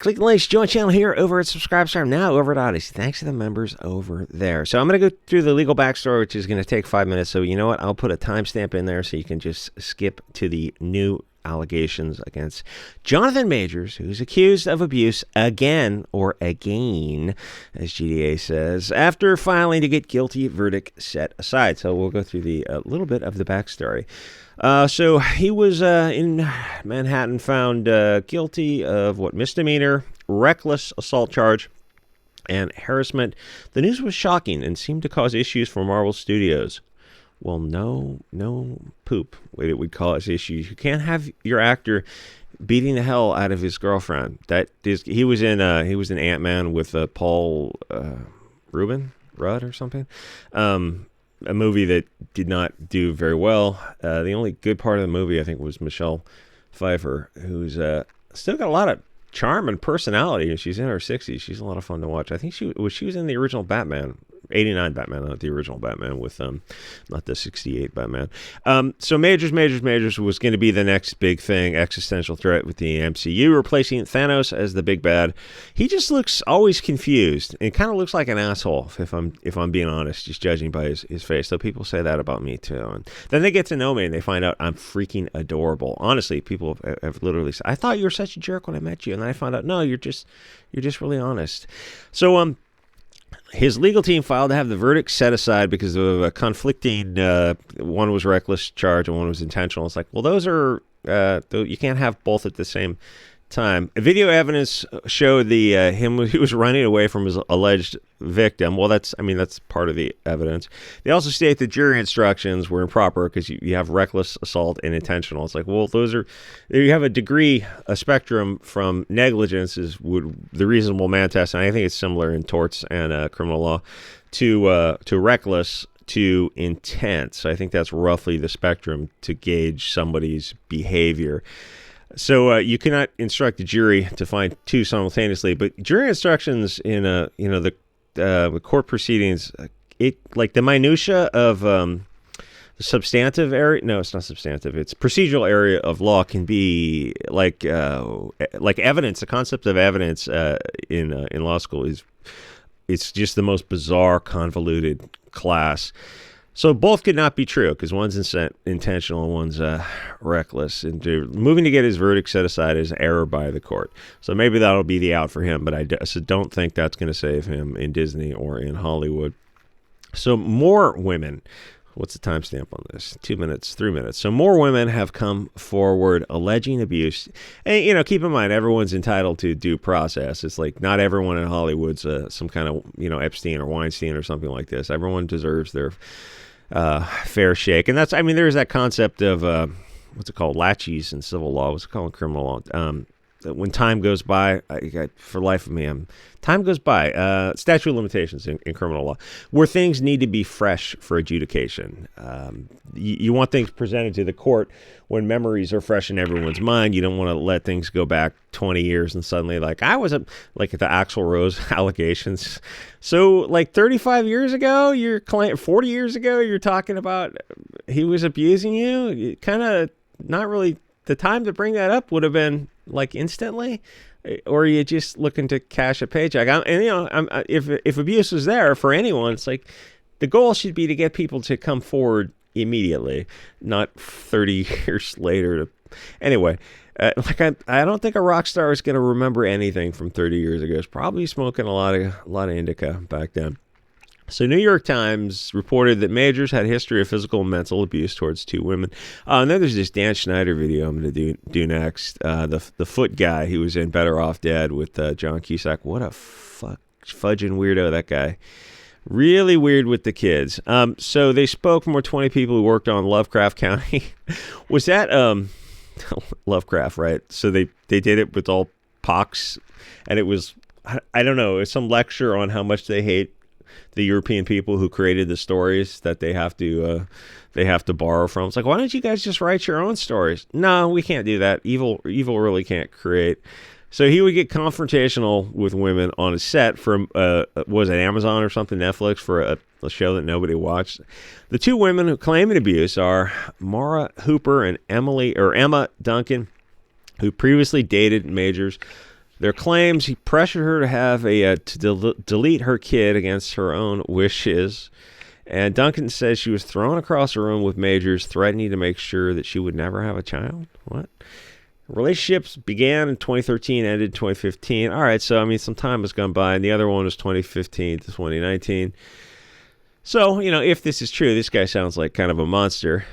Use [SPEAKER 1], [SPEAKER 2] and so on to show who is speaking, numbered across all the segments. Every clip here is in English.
[SPEAKER 1] Click the links, join channel here over at SubScribe. Now over at Odyssey. Thanks to the members over there. So I'm going to go through the legal backstory, which is going to take 5 minutes. So you know what? I'll put a timestamp in there so you can just skip to the new allegations against Jonathan Majors, who's accused of abuse again, or again, as GDA says, after filing to get guilty verdict set aside. So we'll go through the little bit of the backstory. So he was in Manhattan found guilty of misdemeanor, reckless assault charge, and harassment. The news was shocking and seemed to cause issues for Marvel Studios. Well, no poop. It would cause issues. You can't have your actor beating the hell out of his girlfriend. He was in Ant-Man with Paul Rudd or something. A movie that did not do very well. The only good part of the movie, I think, was Michelle Pfeiffer, who's still got a lot of charm and personality. She's in her 60s. She's a lot of fun to watch. I think she was in the original Batman, 89 Batman, not the original Batman with not the 68 Batman. So Majors was going to be the next big thing, existential threat with the MCU, replacing Thanos as the big bad. He just looks always confused and kind of looks like an asshole, if I'm being honest, just judging by his face. So people say that about me too, and then they get to know me and they find out I'm freaking adorable. Honestly, people have literally said, "I thought you were such a jerk when I met you," and then I found out, no, you're just really honest. So his legal team filed to have the verdict set aside because of a conflicting, one was reckless charge and one was intentional. It's like, well, those are, you can't have both at the same time. Video evidence showed he was running away from his alleged victim. Well, that's part of the evidence. They also state the jury instructions were improper because you have reckless assault and intentional. It's like, well, you have a spectrum from negligence is the reasonable man test, and I think it's similar in torts and criminal law, to reckless to intent. So I think that's roughly the spectrum to gauge somebody's behavior. So you cannot instruct the jury to find two simultaneously, but jury instructions in the court proceedings, like the minutia of the substantive area. No, it's not substantive. It's procedural area of law can be like evidence. The concept of evidence in law school it's just the most bizarre, convoluted class. So both could not be true because one's intentional and one's reckless. And moving to get his verdict set aside is error by the court. So maybe that'll be the out for him, but I don't think that's going to save him in Disney or in Hollywood. So more women. What's the timestamp on this? 2 minutes, 3 minutes. So more women have come forward alleging abuse. And, keep in mind, everyone's entitled to due process. It's like not everyone in Hollywood's some kind of, Epstein or Weinstein or something like this. Everyone deserves their fair shake. And there's that concept of, what's it called? Laches in civil law. What's it called in criminal law? When time goes by, for life of me, time goes by. Statute of limitations in criminal law, where things need to be fresh for adjudication. You want things presented to the court when memories are fresh in everyone's mind. You don't want to let things go back 20 years and suddenly, like the Axl Rose allegations. So, 35 years ago, 40 years ago, you're talking about he was abusing you. You kind of not really. The time to bring that up would have been instantly, or are you just looking to cash a paycheck? If abuse was there for anyone, it's like the goal should be to get people to come forward immediately, not 30 years later. Anyway, I don't think a rock star is going to remember anything from 30 years ago. It's probably smoking a lot of indica back then. So New York Times reported that Majors had a history of physical and mental abuse towards two women. And then there's this Dan Schneider video I'm going to do next. The foot guy, he was in Better Off Dead with John Cusack. What a fudging weirdo, that guy. Really weird with the kids. So they spoke from 20 people who worked on Lovecraft County. Was that Lovecraft, right? So they did it with all pox, and it was, I don't know, it's some lecture on how much they hate the European people who created the stories that they have to borrow from. It's like, why don't you guys just write your own stories? No, we can't do that. Evil really can't create. So he would get confrontational with women on a set from was it Amazon or something, Netflix, for a show that nobody watched. The two women who claim abuse are Mara Hooper and Emma Duncan, who previously dated Majors. Their claims he pressured her to have delete her kid against her own wishes. And Duncan says she was thrown across the room with Majors, threatening to make sure that she would never have a child. What? Relationships began in 2013, ended in 2015. All right, so, I mean, some time has gone by, and the other one was 2015 to 2019. So, you know, if this is true, this guy sounds like kind of a monster.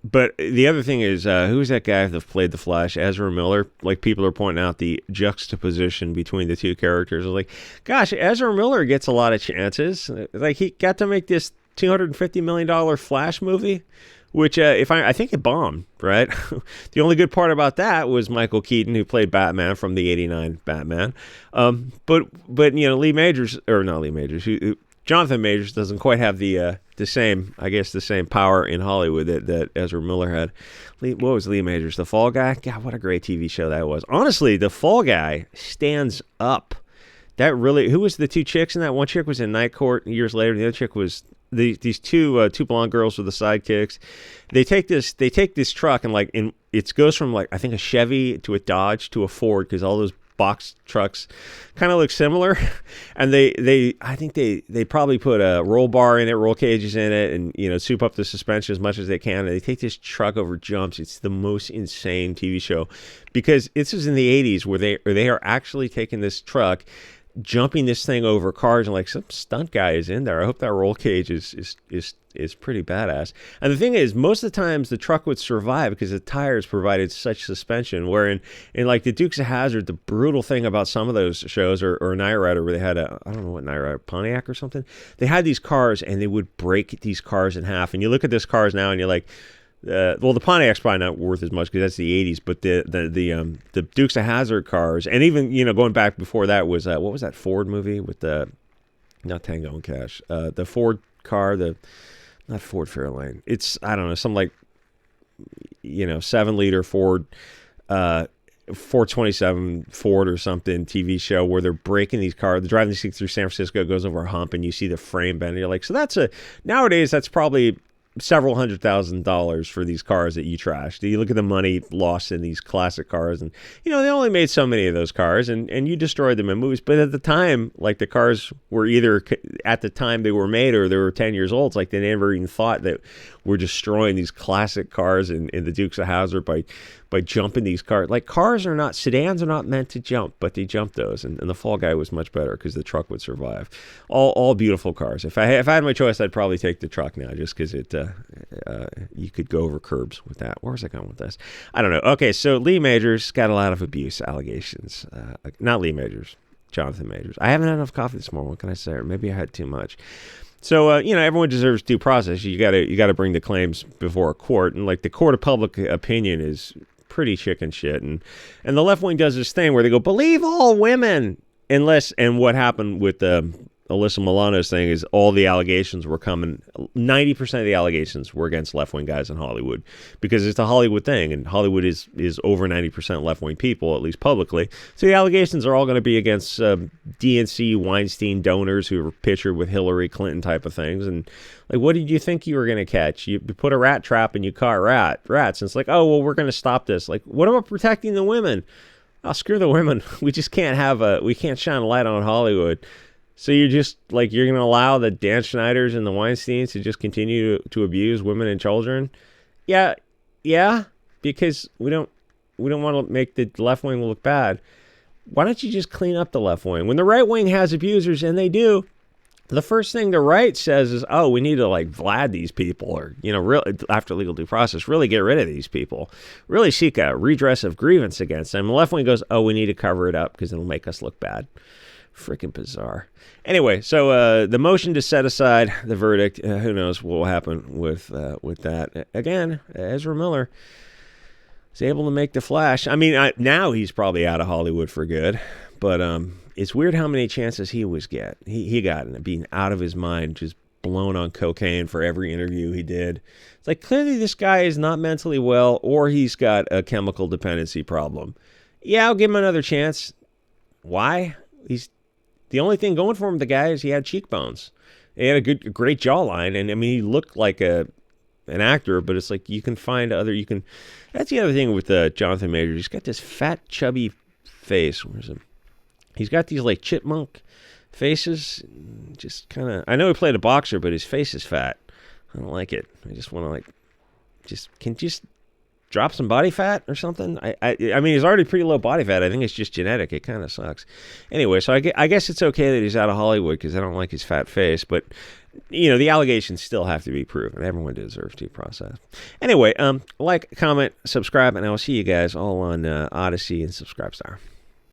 [SPEAKER 1] But the other thing is, who's that guy that played the Flash? Ezra Miller. Like, people are pointing out the juxtaposition between the two characters. Like, gosh, Ezra Miller gets a lot of chances. Like, he got to make this $250 million Flash movie, which I think it bombed, right? The only good part about that was Michael Keaton, who played Batman from the '89 Batman. But you know, Jonathan Majors doesn't quite have the same power in Hollywood that Ezra Miller had. What was Lee Majors? The Fall Guy? God, what a great TV show that was. Honestly, The Fall Guy stands up. That really, who was the two chicks in that? One chick was in Night Court years later. The other chick was these two blonde girls with the sidekicks. They take this truck and it goes from like, I think, a Chevy to a Dodge to a Ford, because all those box trucks kind of look similar, and I think they probably put a roll bar in it, roll cages in it, and, you know, soup up the suspension as much as they can. And they take this truck over jumps. It's the most insane TV show, because this is in the 80s where they are actually taking this truck, jumping this thing over cars, and like some stunt guy is in there. I hope that roll cage is pretty badass. And the thing is, most of the times the truck would survive because the tires provided such suspension. Where in like the Dukes of Hazzard, the brutal thing about some of those shows, or Knight Rider, where they had I don't know what Knight Rider, Pontiac or something, they had these cars and they would break these cars in half. And you look at these cars now and you're like, well, the Pontiac's probably not worth as much because that's the 80s, but the Dukes of Hazzard cars, and even, you know, going back before that was what was that Ford movie with not Tango and Cash, the Ford car, not Ford Fairlane, it's, I don't know, some like, you know, 7-liter Ford 427 Ford or something TV show where they're breaking these cars, they're driving these things through San Francisco, goes over a hump, and you see the frame bend, and you're like, so nowadays that's probably several $100,000 for these cars that you trashed. You look at the money lost in these classic cars, and, you know, they only made so many of those cars, and you destroyed them in movies. But at the time, like, the cars were either at the time they were made or they were 10 years old. It's like they never even thought that we're destroying these classic cars in the Dukes of Hazzard by jumping these cars. Like, sedans are not meant to jump, but they jump those. And the Fall Guy was much better because the truck would survive. All beautiful cars. If I had my choice, I'd probably take the truck now, just because you could go over curbs with that. Where was I going with this? I don't know. Okay, so Lee Majors got a lot of abuse allegations. Not Lee Majors, Jonathan Majors. I haven't had enough coffee this morning. What can I say? Or maybe I had too much. So, you know, everyone deserves due process. You got to bring the claims before a court, and like the court of public opinion is pretty chicken shit, and the left wing does this thing where they go, believe all women, and what happened with Alyssa Milano's thing is all the allegations were coming, 90% of the allegations were against left-wing guys in Hollywood, because it's a Hollywood thing, and Hollywood is over 90% left-wing people, at least publicly. So the allegations are all going to be against DNC Weinstein donors who were pictured with Hillary Clinton type of things. And like, what did you think you were going to catch? You put a rat trap and you caught rats. And it's like, oh, well, we're going to stop this. Like, what about protecting the women? Oh, screw the women. We just can't we can't shine a light on Hollywood. So you're just like, you're going to allow the Dan Schneiders and the Weinsteins to just continue to abuse women and children? Yeah, because we don't want to make the left wing look bad. Why don't you just clean up the left wing? When the right wing has abusers, and they do, the first thing the right says is, oh, we need to like Vlad these people, or, you know, really, after legal due process, really get rid of these people, really seek a redress of grievance against them. The left wing goes, oh, we need to cover it up because it'll make us look bad. Freaking bizarre. Anyway, so the motion to set aside the verdict, who knows what will happen with that. Again, Ezra Miller is able to make the Flash. I mean, now he's probably out of Hollywood for good, but it's weird how many chances he got being out of his mind, just blown on cocaine for every interview he did. It's like, clearly this guy is not mentally well, or he's got a chemical dependency problem. Yeah, I'll give him another chance. Why? The only thing going for him, the guy, is he had cheekbones. He had a great jawline, and I mean, he looked like an actor. But it's like, you can find other. That's the other thing with Jonathan Majors. He's got this fat, chubby face. Where's him? He's got these like chipmunk faces. Just kind of. I know he played a boxer, but his face is fat. I don't like it. I just want to like, just drop some body fat or something. I mean, he's already pretty low body fat. I think it's just genetic. It kind of sucks. Anyway, so I guess it's okay that he's out of Hollywood because I don't like his fat face, but you know, the allegations still have to be proven. Everyone deserves due process. Anyway, like, comment, subscribe, and I will see you guys all on Odyssey and SubScribestar.